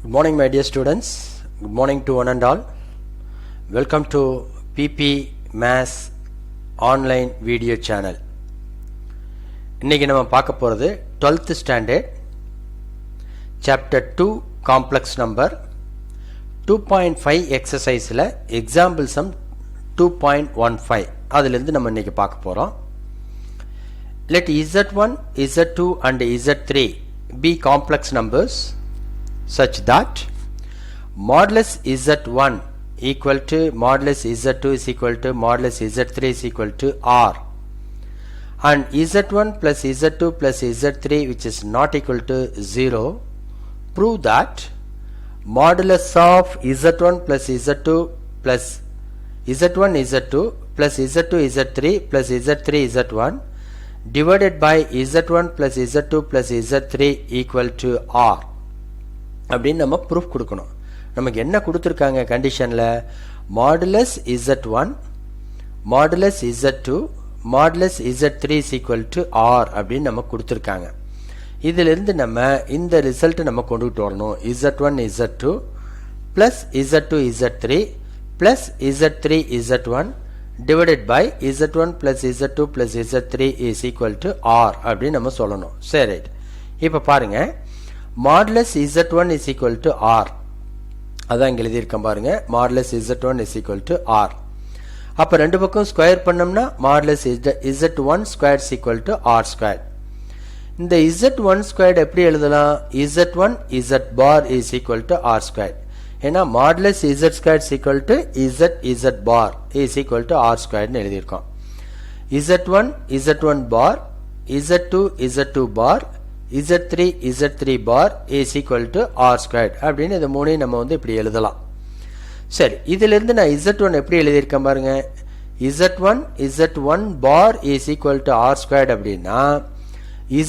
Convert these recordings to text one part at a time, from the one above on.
Good morning my dear students. Good morning to one and all. Welcome to PP Maths online video channel. இன்னைக்கு நம்ம பார்க்க போறது 12th standard chapter 2 complex number 2.5 exerciseல example sum 2.15 அதில இருந்து நம்ம இன்னைக்கு பார்க்க போறோம். Let Z1, Z2 and Z3 be complex numbers such that modulus Z1 equal to modulus Z2 is equal to modulus Z3 is equal to R, and Z1 plus Z2 plus Z3 which is not equal to 0. Prove that modulus of Z1 plus Z2 plus Z1 Z2 plus Z2 Z3 plus Z3 Z1 divided by Z1 plus Z2 plus Z3 equal to R அப்படின்னு நம்ம proof கொடுக்கணும். நமக்கு என்ன கொடுத்துருக்காங்க கண்டிஷனில் modulus Z1 modulus Z2 modulus Z3 is equal to R அப்படின்னு நம்ம கொடுத்துருக்காங்க. இதிலிருந்து நம்ம இந்த ரிசல்ட் நம்ம கொண்டுகிட்டு வரணும். Z1 Z2 plus Z2 Z3 plus Z3 Z1 divided by Z1 plus Z2 plus Z3 is equal to R அப்படின்னு நம்ம சொல்லணும். சரி, இப்போ பாருங்க, modulus Z1 is equal to R, அதான் இங்கே எழுதியிருக்கேன் பாருங்க. Modulus Z1 is equal to R. அப்போ ரெண்டு பக்கம் ஸ்கொயர் பண்ணோம்னா modulus Z1 square is equal to R square. இந்த Z1 ஸ்கொயர் எப்படி எழுதலாம்? Z1 Z bar is equal to R square. ஏன்னா modulus Z square is equal to Z bar is equal to R ஸ்கொயர்னு எழுதியிருக்கோம். Z1 Z1 bar, Z2 Z2 bar, Z3 Z3 bar is equal to R squared அப்படின்னு இந்த மூணையும் நம்ம வந்து இப்படி எழுதலாம். சரி, இதிலிருந்து நான் Z1 எப்படி எழுதியிருக்கேன் பாருங்க. Z1 Z1 bar is equal to R squared அப்படின்னா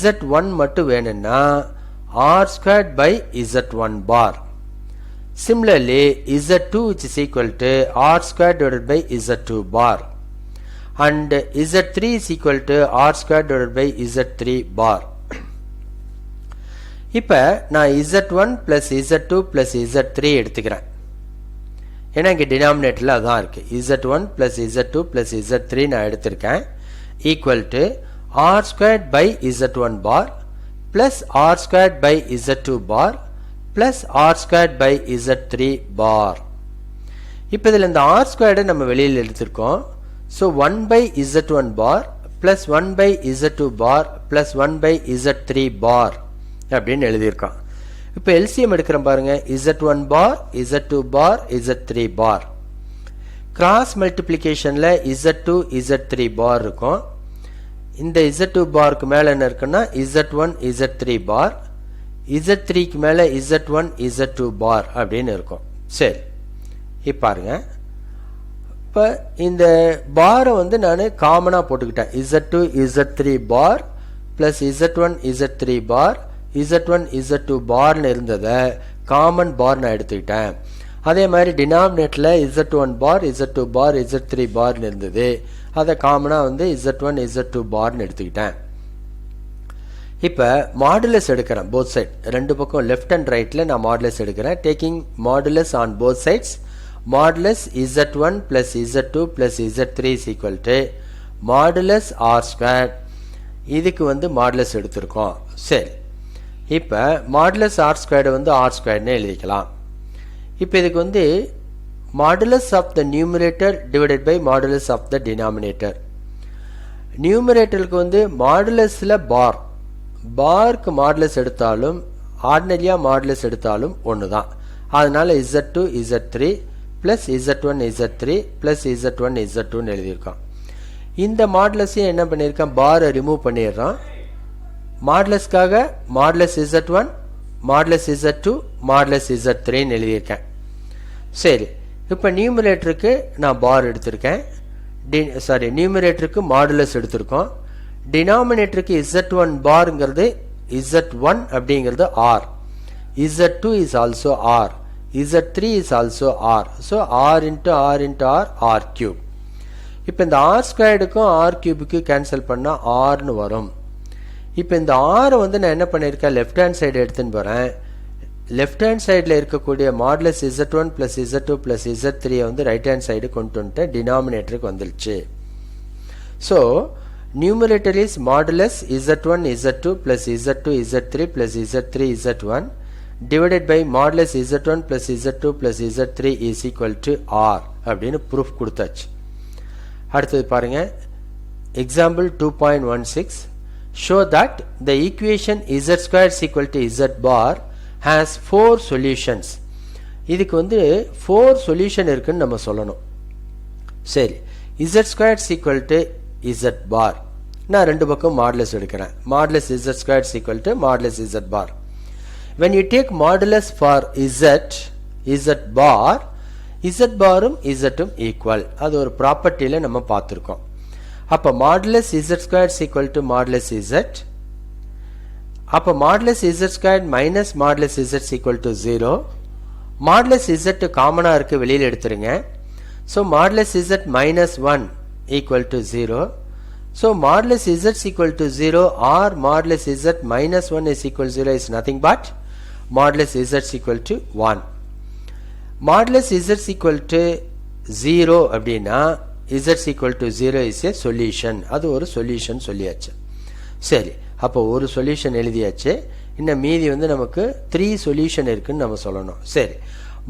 Z1 மட்டும் வேணும்னா R squared by Z1 bar. Similarly Z2 which is equal to R squared divided by Z2 bar, and Z3 is equal to R squared divided by Z3 bar. இப்போ நான் Z1 plus Z2 plus Z3 எடுத்துக்கிறேன். ஏன்னா இங்கே டினாமினேட்டரில் அதான் இருக்குது. Z1 plus Z2 plus Z3 நான் எடுத்திருக்கேன். Equal to R squared by Z1 bar plus R squared by Z2 bar plus R squared by Z3 bar. இப்போ இதில் இந்த R squared நம்ம வெளியில் எடுத்திருக்கோம். So 1 by Z1 bar plus 1 by Z2 bar plus 1 by Z3 bar அப்படின்னு எழுதியிருக்கான். இப்போ LCM எடுக்கிறோம் பாருங்க. Z1 பார் Z2 பார் Z3 பார் கிராஸ் மல்டிப்ளிகேஷனில் Z2 Z3 பார் இருக்கும். இந்த Z2 பாருக்கு மேலே என்ன இருக்குன்னா Z1 Z3 பார், Z3க்கு மேலே Z1 Z2 பார் அப்படின்னு இருக்கும். சரி, இப்போ பாருங்க, இப்போ இந்த பாரை வந்து நான் காமனாக போட்டுக்கிட்டேன். Z2 Z3 பார் பிளஸ் Z1 Z3 பார் Z1 Z2 பார்னு இருந்ததை காமன் பார் நான் எடுத்துக்கிட்டேன். அதே மாதிரி டினாமினேட்டில் Z1 பார் Z2 பார் Z3 பார்னு இருந்தது, அதை காமனாக வந்து Z1 Z2 பார்னு எடுத்துக்கிட்டேன். இப்போ மாடுலஸ் எடுக்கிறேன் போத் சைட், ரெண்டு பக்கம் லெஃப்ட் அண்ட் ரைட்டில் நான் மாடுலஸ் எடுக்கிறேன். Taking modulus on both sides, modulus Z1 plus Z2 plus Z3 is equal to modulus R square. இதுக்கு வந்து மாடுலஸ் எடுத்திருக்கோம். சரி, இப்போ மாடுலஸ் R ஸ்கொயர்டு வந்து R ஸ்கொயர்னு எழுதிக்கலாம். இப்போ இதுக்கு வந்து modulus of the numerator divided by modulus of the denominator. நியூமரேட்டருக்கு வந்து மாடுலஸில் பார், பார்க்கு மாடுலஸ் எடுத்தாலும் ஆர்டினரியாக மாடுலஸ் எடுத்தாலும் ஒன்று தான். அதனால் Z2 Z3 plus Z1 Z3 plus Z1 Z2ன்னு எழுதியிருக்கோம். இந்த மாடுலஸையும் என்ன பண்ணியிருக்கேன், பாரை ரிமூவ் பண்ணிடுறோம். மாடுலஸ்க்காக modulus Z1 modulus Z2 modulus Z3ன்னு எழுதியிருக்கேன். சரி, இப்போ நியூமரேட்டருக்கு நான் பார் எடுத்திருக்கேன். நியூமரேட்டருக்கு மாடுலஸ் எடுத்திருக்கோம். டினாமினேட்டருக்கு Z1 பார்ங்கிறது Z1 அப்படிங்கிறது R, Z2 is also R, Z3 is also R. So R into R into R, R cube. இப்போ இந்த R ஸ்கொயர்டுக்கும் R கியூபுக்கு கேன்சல் பண்ணால் Rன்னு வரும். இப்போ இந்த ஆரை வந்து நான் என்ன பண்ணியிருக்கேன், லெஃப்ட் ஹேண்ட் சைடு எடுத்துன்னு போகிறேன். left hand sideல இருக்கக்கூடிய modulus z1 plus z2 plus z3 வந்து right hand side கொண்டு வந்துட்டு denominatorக்கு வந்துருச்சு. So numerator is modulus z1 z2 plus z2 z3 plus z3 z1 divided by modulus z1 plus z2 plus z3 is equal to r அப்படின்னு proof கொடுத்தாச்சு. அடுத்தது பாருங்க example 2.16 show that the equation z squared is equal to z bar has 4 solutions. இதுக்கு வந்து 4 solution இருக்குன்னு நம்ம சொல்லணும். சரி, z squared is equal to z bar. நான் ரெண்டு பக்கம் மாடுலஸ் எடுக்கிறேன். modulus z squared is equal to modulus z bar. When you take modulus for z bar, z பாரும் z உம் ஈக்குவல். அது ஒரு ப்ராப்பர்ட்டியில நம்ம பார்த்திருக்கோம். அப்ப modulus z squared is equal to modulus z. அப்ப modulus z squared minus modulus z is equal to 0. modulus z காமனா இருக்கு, வெளியில எடுத்துருங்க. So modulus z minus 1 equal to 0. So modulus z is equal to 0 or modulus z minus 1 is equal to 0 is nothing but modulus z is equal to 1. modulus z is equal to 0 அப்படின்னா z is equal to 0 is a solution. அது ஒரு solution சொல்லியாச்சு. சரி, அப்போ ஒரு solution எழுதியாச்சு. இன்னும் மீதி வந்து நமக்கு 3 solution இருக்குன்னு நம்ம சொல்லணும். சரி,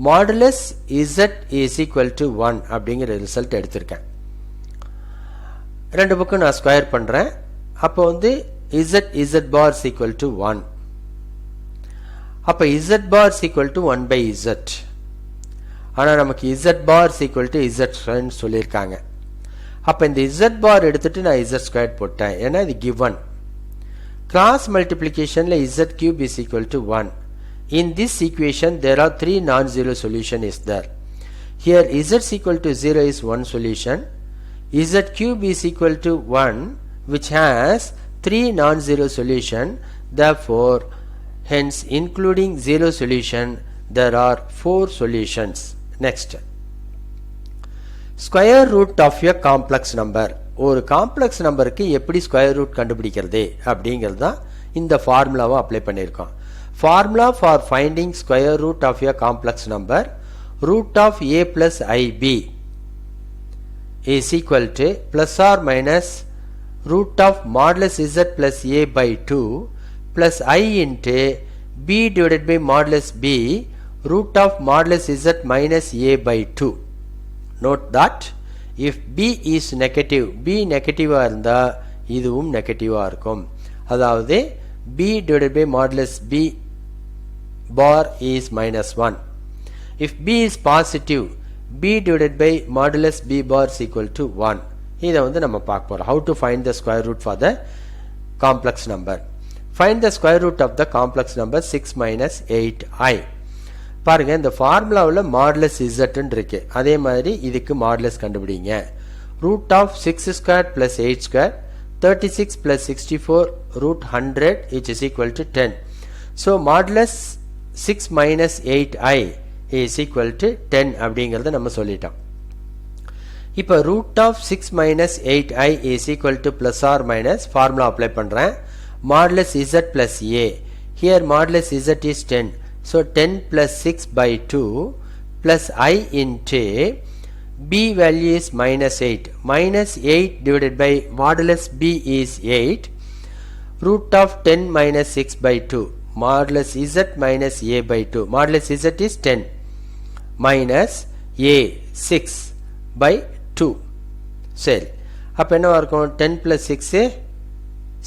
modulus z is equal to 1 அப்படிங்கிற ரிசல்ட் எடுத்திருக்கேன். ரெண்டு பக்கம் நான் ஸ்கொயர் பண்றேன். அப்போ வந்து z bar is equal to 1. அப்ப z bar is equal to 1 by z. ஆனா நமக்கு z bar is equal to z squared சொல்லிருக்காங்க. அப்ப இந்த z bar எடுத்துட்டு நான் z squared போட்டேன். ஏன்னா இது given. Cross multiplicationல z cube is equal to 1. In this equation there are 3 non-zero solution is there. Here z is equal to 0 is one solution. Z cube is equal to 1 which has 3 non-zero solution. Therefore hence including 0 solution there are 4 solutions. Next, square root of a complex number. ஒரு complex நம்பருக்கு எப்படி square root கண்டுபிடிக்கிறது அப்படிங்கிறது தான் இந்த ஃபார்முலாவை apply பண்ணியிருக்கோம். Formula for finding square root of a complex number root of a plus ib is equal to plus or minus root of modulus z plus a by 2 plus I into b divided by modulus b root of modulus z minus a by 2. Note that if b is negative, b negative இருந்தா இதுவும் negative இருக்கும். அதாவது b divided by modulus b bar is minus 1. If b is positive, b divided by modulus b bar is equal to 1. இதை வந்து நம்ம பார்க்க போறோம். How to find the square root for the complex number. Find the square root of the complex number 6 minus 8i. பாருங்க, இந்த ஃபார்முலாவில் modulus z இருக்கு. அதே மாதிரி இதுக்கு மாடுலஸ் கண்டுபிடிங்க. Root of 6 square plus 8 square 36 plus 64 root 100 which is equal to 10. So modulus 6 minus 8i is equal to 10 அப்படிங்கிறத நம்ம சொல்லிட்டோம். இப்போ root of 6 minus 8i is equal to plus or minus formula apply பண்றேன். Modulus z plus a. Here modulus z is 10. So 10 plus 6 by 2 plus I into b value is minus 8. Minus 8 divided by modulus b is 8. Root of 10 minus 6 by 2. Modulus z minus a by 2. Modulus z is 10. Minus a 6 by 2. சரி, அப்ப என்ன இருக்கும்? 10 plus 6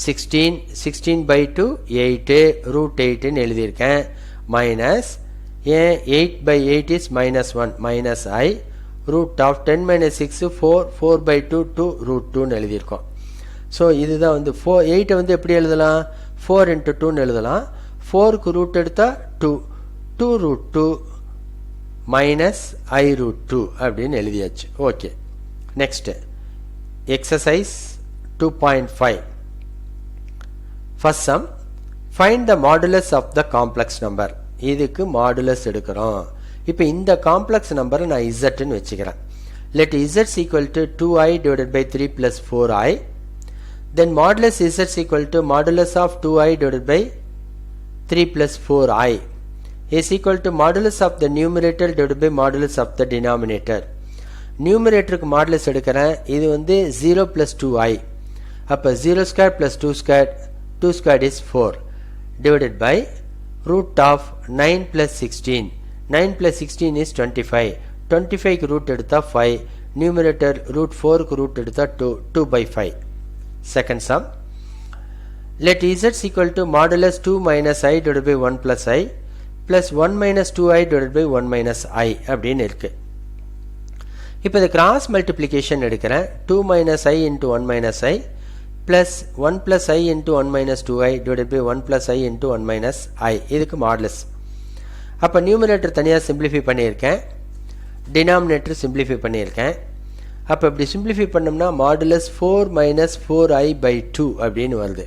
16. 16 by 2 8. Root 8 ன்னு எழுதியிருக்கேன். Minus 8 by 8 is minus 1 minus I root of 10 minus 6 4 4 by 2 2 root 2 ன்னு எழுதியிருக்கோம். So இதுதான் வந்து 8 வந்து எப்படி எழுதலாம்? 4 into 2 எழுதலாம். 4க்கு ரூட் எடுத்தா 2 2 root 2 minus I root 2 அப்படின்னு எழுதியாச்சு. Okay, next exercise 2.5. First sum, find the modulus of the complex number. இதுக்கு மாடுலஸ் எடுக்கிறோம். இப்போ இந்த காம்ப்ளெக்ஸ் நம்பரை நான் z ன்னு வச்சுக்கிறேன். let z is equal to 2i divided by 3 plus 4i. then modulus z is equal to modulus of 2i divided by 3 plus 4i. is equal to modulus of the numerator divided by modulus of the denominator. நியூமரேட்டருக்கு modulus எடுக்கிறேன், இது வந்து 0 plus 2i, அப்போ 0 square plus 2 square is 4 divided by root of 9 plus 16. 9 plus 16 is 25. 25 க்கு root எடுத்தா 5, numerator root 4 க்கு root எடுத்தா 2 by 5. Second sum, let z is equal to modulus 2 minus I divided by 1 plus I plus 1 minus 2i divided by 1 minus I அப்படின்னு இருக்கு. இப்போ இது cross multiplication எடுக்கிறேன், 2 minus I into 1 minus I plus 1 plus I into 1 minus 2i divided by 1 plus I into 1 minus I, இதுக்கு modulus. அப்போ numerator தனியாக simplify பண்ணியிருக்கேன், denominator simplify பண்ணியிருக்கேன். அப்போ இப்படி சிம்பிளிஃபை பண்ணோம்னா மாடுலஸ் 4 minus 4i by 2 அப்படின்னு வருது.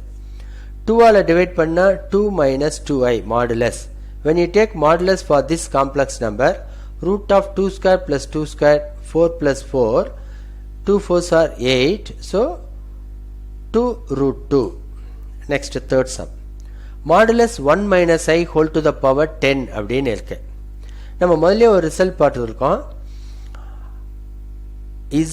2ஆல் டிவைட் பண்ணால் 2 minus 2i modulus. when you take modulus for this complex number, root of 2 square plus 2 square 4 plus 4, 2 4s are 8, so 2 root 2. Next third sum, modulus 1 minus I whole to the power 10 அப்படின்னு இருக்கு. நம்ம முதல்ல ஒரு result பார்த்துருக்கோம்,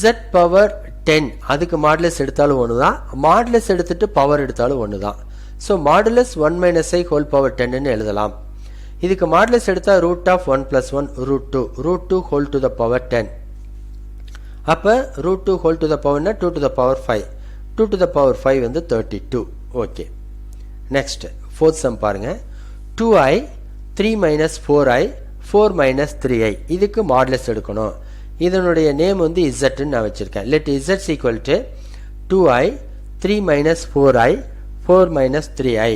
z power 10 அதுக்கு modulus எடுத்தாலும் ஒன்று தான், மாடுலஸ் எடுத்துட்டு பவர் எடுத்தாலும் ஒன்று தான். So modulus 1 minus I whole power 10ன்னு எழுதலாம். இதுக்கு மாடுலஸ் எடுத்தால் root of 1 plus 1 root 2, root 2 whole to the power 10. அப்போ root 2 whole to the powerனா 2 to the power 5, 2 to the power 5 வந்து 32. ஓகே, நெக்ஸ்ட் ஃபோர்த் சம் பாருங்க, 2i 3 minus 4i 4 minus 3i, இதுக்கு modulus எடுக்கணும். இதனுடைய name வந்து z நான் வச்சிருக்கேன். let z is equal to 2i 3 minus 4i 4 minus 3i.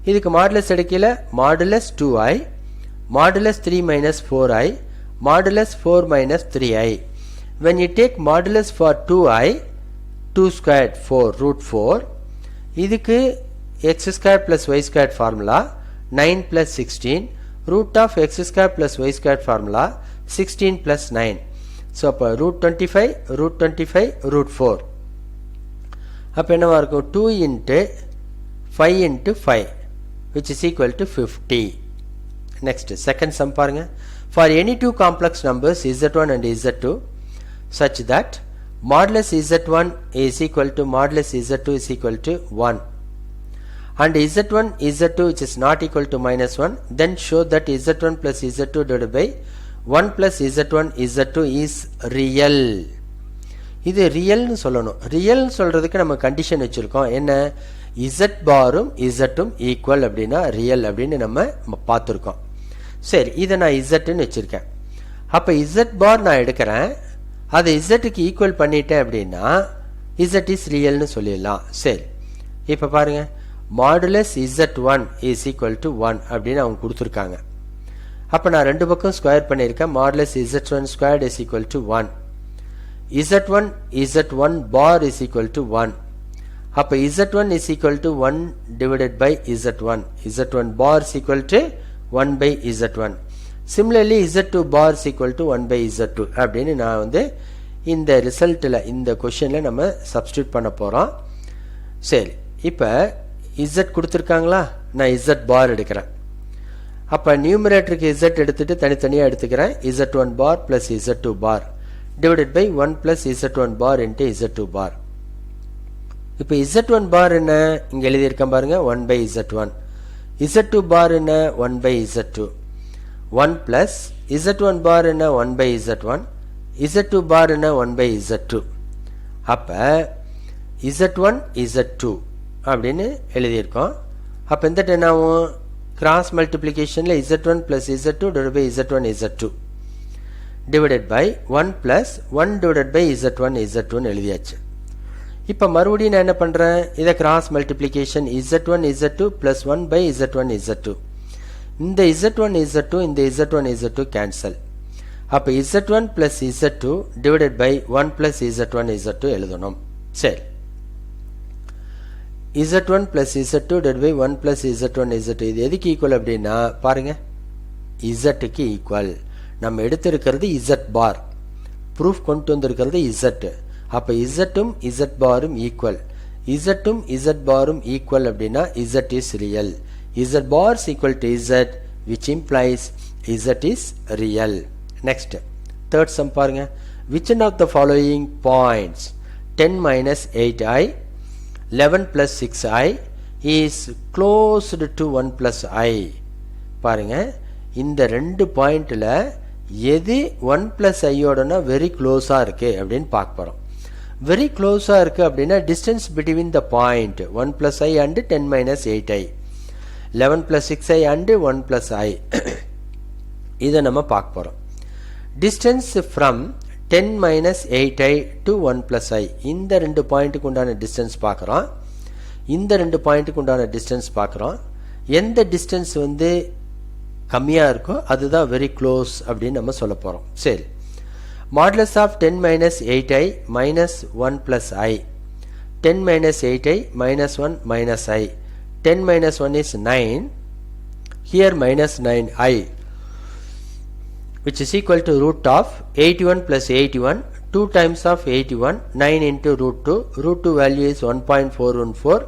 இதுக்கு modulus எடுக்கல, modulus 2i modulus 3 minus 4i modulus 4 minus 3i. when you take modulus for 2i, 2 squared 4 root 4, இதுக்கு x squared plus y squared formula 9 plus 16, root of x squared plus y squared formula 16 plus 9. so அப்போ root 25 root 25 root 4, அப்போ என்னவா இருக்கும் 2 into 5 into 5 which is equal to 50. next second sum பாருங்க, for any two complex numbers z1 and z2 such that modulus z1 is equal to modulus z2 is equal to 1 and z1 z2 which is not equal to minus 1, then show that z1 plus z2 divided by 1 plus z1 z2 is real. இது ரியல்னு சொல்லணும். Real சொல்றதுக்கு நம்ம condition வச்சிருக்கோம், என்ன, z பாரும் z ம் equal அப்படின்னா real அப்படின்னு நம்ம பார்த்துருக்கோம். சரி, இதை நான் zன்னு வச்சிருக்கேன். அப்போ z பார் நான் எடுக்கிறேன், அதை z-க்கு ஈக்குவல் பண்ணிட்டேன் அப்படின்னா z இஸ் ரியல்னு சொல்லிடலாம். சரி, இப்போ பாருங்க, modulus z1 is equal to 1 அப்படின்னு அவங்க கொடுத்துருக்காங்க. அப்போ நான் ரெண்டு பக்கம் ஸ்கொயர் பண்ணியிருக்கேன், modulus z1 squared is equal to 1, z1 bar is equal to 1. அப்போ z1 is equal to 1 divided by z1 bar is equal to 1 by z1. similarly z2 bar is equal to 1 by z2 அப்படின்னு நான் வந்து இந்த ரிசல்ட்டில் இந்த கொஷனில் நம்ம substitute பண்ண போகிறோம். சரி, இப்போ z கொடுத்துருக்காங்களா, நான் z பார் எடுக்கிறேன். அப்போ நியூமரேட்டருக்கு z எடுத்துட்டு தனித்தனியாக எடுத்துக்கிறேன், z1 bar plus z2 bar divided by 1 plus z1 bar into z2 bar. இப்போ z1 பார் என்ன இங்கே எழுதியிருக்கேன் பாருங்க, 1 by z1. z2 பார் என்ன 1 by z2. 1 plus z1 bar என்ன 1 by z1, z2 bar என்ன 1 by z2. அப்போ z1 z2 அப்படின்னு எழுதியிருக்கோம். அப்போ இந்த என்னாகும், cross மல்டிப்ளிகேஷனில் z1 plus z2 divided by z1 z2 divided by 1 plus 1 divided by z1 z2 எழுதியாச்சு. இப்போ மறுபடியும் நான் என்ன பண்ணுறேன், இதை cross multiplication z1 z2 plus 1 by z1 z2. இந்த z1 z2 இந்த z1 z2 கேன்சல். அப்போ z1 plus z2 divided by 1 plus z1 z2 எழுதணும். சரி, z1 plus z2 divided by 1 plus z1 z2 இது எதுக்கு ஈக்குவல் அப்படின்னா பாருங்க, z-க்கு ஈக்குவல். நம்ம எடுத்திருக்கிறது z பார், ப்ரூஃப் கொண்டு வந்திருக்கிறது z. அப்போ z-ம் z பாரும் ஈக்குவல், z-ம் z பாரும் ஈக்குவல் அப்படின்னா z is real. z bar is equal to z which implies z is real. Next, third sum பாருங்க. Which one of the following points 10 minus 8i 11 plus 6i is closed to 1 plus I? பாருங்க, இந்த ரெண்டு பாயிண்ட்ல எது 1 plus I ஓடனா very க்ளோஸா இருக்கு அப்படின்னு பார்க்க போறோம். வெரி க்ளோஸா இருக்கு அப்படின்னா distance between the point 1 plus I and 10 minus 8i, 11 plus 6i and 1 plus I. இதை நம்ம பார்க்க போறோம். Distance from 10 minus 8i to 1 plus I, இந்த ரெண்டு பாயிண்ட்டுக்கு உண்டான டிஸ்டன்ஸ் பார்க்குறோம். இந்த ரெண்டு பாயிண்ட்டுக்கு உண்டான டிஸ்டன்ஸ் பார்க்குறோம். எந்த டிஸ்டன்ஸ் வந்து கம்மியாக இருக்கோ அதுதான் வெரி க்ளோஸ் அப்படின்னு நம்ம சொல்ல போகிறோம். சரி, modulus of 10 minus 8i minus 1 plus I, 10 minus 8i minus 1 minus I, 10 minus 1 is 9, here minus 9i, which is equal to root of 81 plus 81, 2 times of 81, 9 into root 2, root 2 value is 1.414,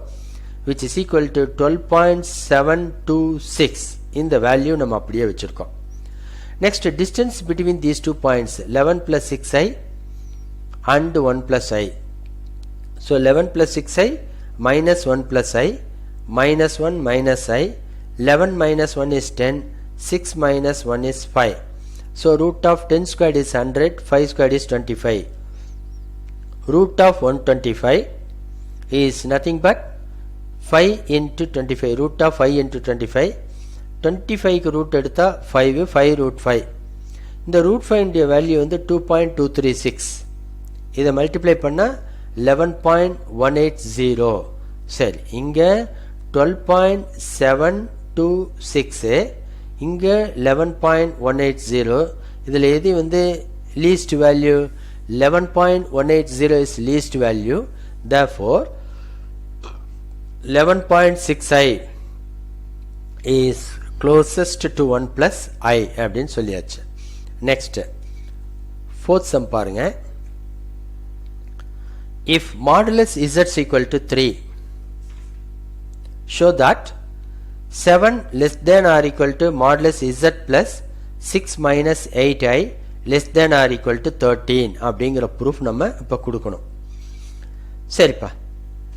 which is equal to 12.726. இந்த value நம்ம அப்படியே வச்சிருக்கோம். Next, distance between these 2 points 11 plus 6i and 1 plus I. So 11 plus 6i minus 1 plus I, minus 1 minus I, 11 minus 1 is 10, 6 minus 1 is 5. So root of 10 squared is 100, 5 squared is 25. Root of 125 is nothing but 5 into 25. Root of 5 into 25. 25 க்கு root எடுத்தா 5, 5 root 5. இந்த root 5 உடைய value வந்து 2.236. இதை multiply பண்ணா 11.180. சரி, இங்க 12.726, இங்க 11.180. இதில் எது வந்து least value? 11.180 is least value. Therefore 11.6i is closest to 1 plus I அப்படின்னு சொல்லியாச்சு. Next, fourth sum பாருங்க. If modulus z is equal to 3, show that 7 less than or equal to modulus z plus 6 minus 8i less than or equal to 13 அப்படிங்கிற proof நம்ம இப்ப கொடுக்கணும். சரிப்பா,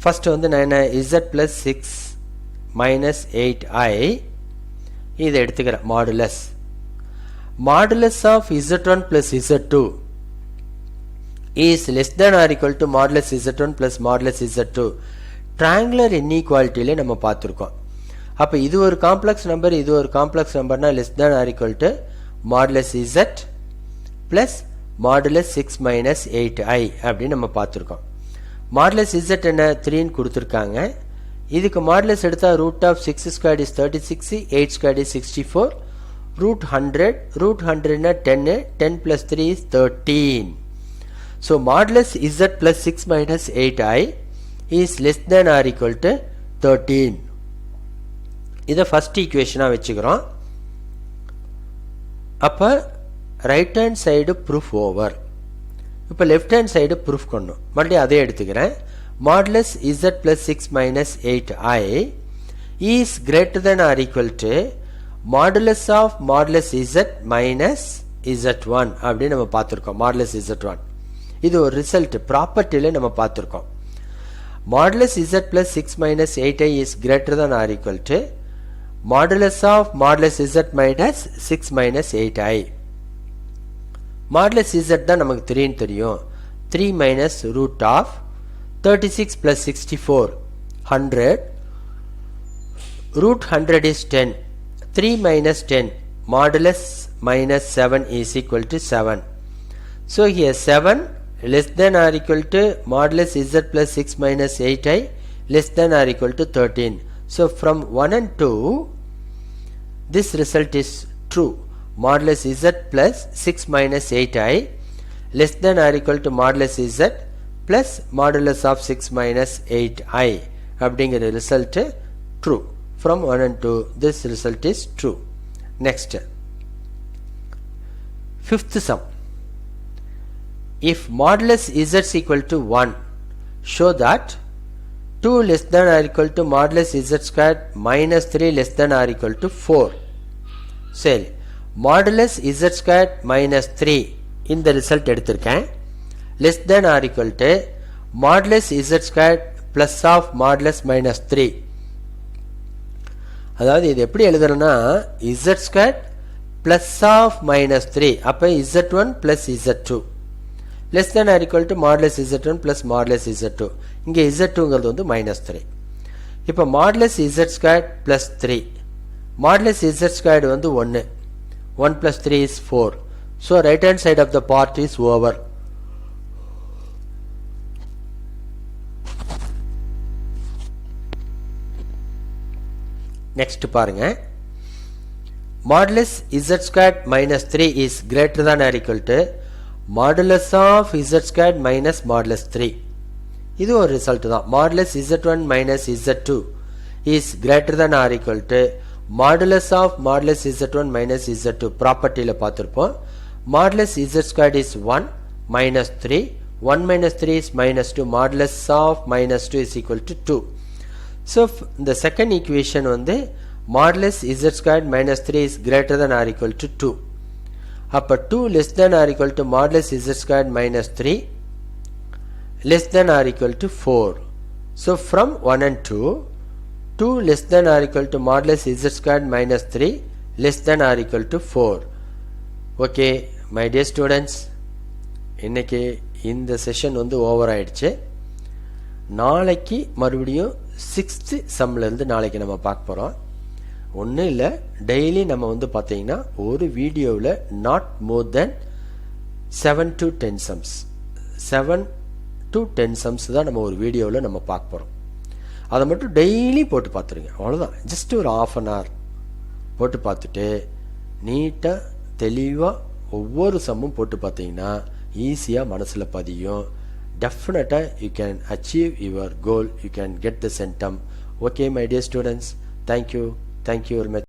first வந்து நான் z plus 6 minus 8i இதை எடுத்துக்கிறேன். Modulus of z1 plus z2 is less than or equal to modulus z1 plus modulus z2. triangular inequalityல நம்ம பார்த்திருக்கோம். அப்ப இது ஒரு காம்ப்ளெக்ஸ் நம்பர், இது ஒரு complex நம்பர்னா less than or equal to modulus z plus modulus 6 minus 8i அப்படின்னு நம்ம பார்த்திருக்கோம். modulus z என்ன 3 ன்னு கொடுத்திருக்காங்க. இதுக்கு மாடுலஸ் எடுத்தா root of 6 squared is 36, 8 squared is 64, root 100, root 100 na 10, 10 plus 3 is 13. So modulus z plus 6 minus 8i is less than or equal to 13. இதை first equation வச்சுக்கிறோம். அப்ப right hand side proof over. இப்ப left hand side proof கொண்டு மறுபடியும் அதே எடுத்துக்கிறேன். Modulus z plus 6 minus 8i is greater than or equal to modulus of modulus z minus z1 அப்படின்னு நம்ம பார்த்திருக்கோம். modulus z1 இது ஒரு ரிசல்ட் ப்ராப்பர்ட்டில நம்ம பார்த்திருக்கோம். modulus z plus 6 minus 8i is greater than or equal to modulus of modulus z minus 6 minus 8i. modulus z தான் நமக்கு 3 ன்னு தெரியும். 3 minus root of 36 plus 64, 100, root 100 is 10, 3 minus 10, modulus minus 7 is equal to 7. So here 7 less than or equal to modulus z plus 6 minus 8i less than or equal to 13. So from 1 and 2, this result is true. Modulus z plus 6 minus 8i less than or equal to modulus z plus modulus of 6 minus 8i அப்படிங்கிற result true. From 1 and 2, this result is true. Next, fifth sum. If modulus z is equal to 1, show that 2 less than or equal to modulus z squared minus 3 less than or equal to 4. சரி, modulus z square minus 3 இந்த result எடுத்திருக்கேன். Less than or equal to modulus z square plus of modulus minus 3. அதாவது இது எப்படி எழுதுறேன்னா z square plus of minus 3, அப்போ z1 plus z2 less than or equal to modulus z1 plus modulus z2. இங்கே z2ங்கிறது வந்து minus 3. இப்போ modulus z square plus 3, modulus z square வந்து 1, 1 plus 3 is 4. So right hand side of the part is over. Next பாருங்க, modulus z squared minus 3 is greater than or equal to modulus of z squared minus modulus 3. இது ஒரு result தான். modulus z1 minus z2 is greater than or equal to modulus of modulus z1 minus z2 ப்ராப்பர்ட்டியில் பார்த்துருப்போம். modulus z squared is 1 minus 3, 1 minus 3 is minus 2, modulus of minus 2 is equal to 2. So the second equation வந்து modulus z squared minus 3 is greater than or equal to 2. அப்போ 2 less than or equal to modulus z squared minus 3 less than or equal to 4. So from 1 and 2, 2 less than or equal to modulus z squared minus 3 less than or equal to 4. Okay, my dear students, இன்னைக்கு இந்த session வந்து over ஆயிடுச்சு. நாளைக்கு மறுபடியும் 6th சம்லேருந்து நாளைக்கு நம்ம பார்க்க போகிறோம். ஒன்றும் இல்லை, டெய்லி நம்ம வந்து பார்த்தீங்கன்னா ஒரு வீடியோவில் not more then 7 to 10 sums, 7 to 10 sums தான் நம்ம ஒரு வீடியோவில் நம்ம பார்க்க போகிறோம். அதை மட்டும் டெய்லி போட்டு பார்த்துருங்க, அவ்வளோதான். ஜஸ்ட் ஒரு ½ an hour போட்டு பார்த்துட்டு நீட்டாக தெளிவாக ஒவ்வொரு சம்மும் போட்டு பார்த்தீங்கன்னா ஈஸியாக மனசில் பதியும். டெஃபினட்டாக you can achieve your goal, you can get the centum. Okay my dear students, thank you very much.